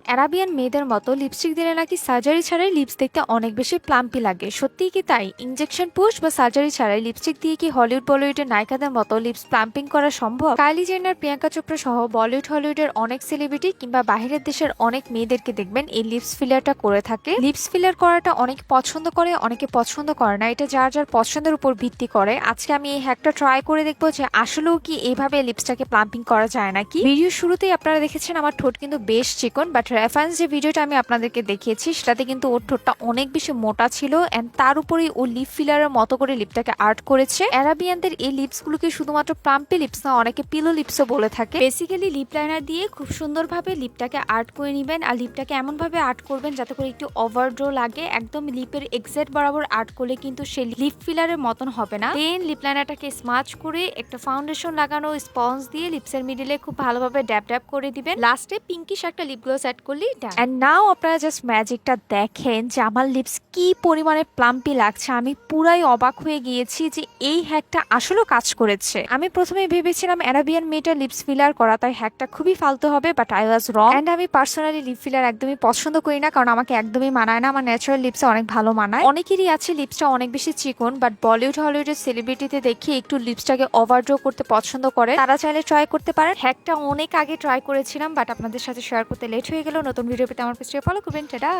Arabian মেয়েদের মতো lipstick দিলে নাকি সার্জারি ছাড়াই লিপস দেখতে অনেক বেশি প্লাম্পি লাগে। সত্যিই কি তাই? ইনজেকশন পুশ বা সার্জারি ছাড়াই লিপস্টিক দিয়ে কি হলিউড বলিউডের নায়িকাদের মতো লিপস প্লাম্পিং করা সম্ভব? কাইলি জেনার, প্রিয়াঙ্কা চোপড়া সহ বলিউড হলিউডের অনেক সেলিব্রিটি কিংবা বাইরের দেশের অনেক মেয়েদেরকে দেখবেন এই লিপস ফিলারটা করে থাকে। লিপস ফিলার করাটা অনেকে পছন্দ করে, অনেকে পছন্দ করে না। এটা যার যার পছন্দের উপর ভিত্তি করে। আজকে আমি এই হ্যাকটা ট্রাই করে দেখবো যে আসলেও কি এইভাবে লিপসটাকে প্লাম্পিং করা যায় নাকি। ভিডিও শুরুতেই আপনারা দেখেছেন আমার ঠোঁট কিন্তু বেশ চিকন, বাট রেফারেন্স যে ভিডিওটা আমি আপনাদেরকে দেখিয়েছি সেটাতে কিন্তু ওর ঠোঁটটা অনেক বেশি মোটা ছিল এন্ড তার উপরেই ও লিপ ফিলারের মতো করে লিপটাকে আর্ট করেছে। অ্যারাবিয়ানদের এই লিপস গুলোকে শুধুমাত্র প্লাম্পি লিপস না, অনেকে পিলো লিপসও বলে থাকে। বেসিক্যালি লিপ লাইনার দিয়ে খুব সুন্দরভাবে লিপটাকে আর্ট করে নেবেন, আর লিপটাকে এমন ভাবে আর্ট করবেন যাতে করে একটু ওভারড্রো লাগে। একদম লিপের এক্সাক্ট বরাবর আর্ট করলে কিন্তু সেই লিপ ফিলারের মতন হবে না। দেন লিপ লাইনারটাকে স্মাচ করে একটা ফাউন্ডেশন লাগানো স্পঞ্জ দিয়ে লিপসের মিডিলে খুব ভালোভাবে ড্যাপ ড্যাপ করে দিবেন। লাস্টে পিঙ্কিশ একটা লিপ গ্লস অ্যাড করলেই ডান। এন্ড নাও আপনারা জাস্ট ম্যাজিকটা দেখেন যে আমার লিপস কি পরিমাণে প্লাম্পি লাগছে। আমি পুরাই অবাক হয়ে গিয়েছি যে এই হ্যাকটা আসলেও কাজ করেছে। আমি প্রথমে ভেবেছিলাম অ্যারাবিয়ান মেয়েটার লিপস ফিলার করা, তাই হ্যাকটা খুবই ফালতু হবে, but I was wrong. And আমি পার্সোনালি লিপ ফিলার একদমই পছন্দ করি না, কারণ আমাকে একদমই মানায় না। আমার ন্যাচারাল লিপসে অনেক ভালো মানায়। অনেকেরই আছে লিপসটা অনেক বেশি চিকন, বাট বলিউড হলিউডের সেলিব্রিটিতে দেখি একটু লিপসটাকে ওভারড্রো করতে পছন্দ করে। তারা চাইলে ট্রাই করতে পারেন। হ্যাকটা অনেক আগে ট্রাই করেছিলাম, বাট আপনাদের সাথে শেয়ার করতে লেট হয়ে গেল। নতুন ভিডিও পেতে আমার পেজে ফলো করবেন। টাটা।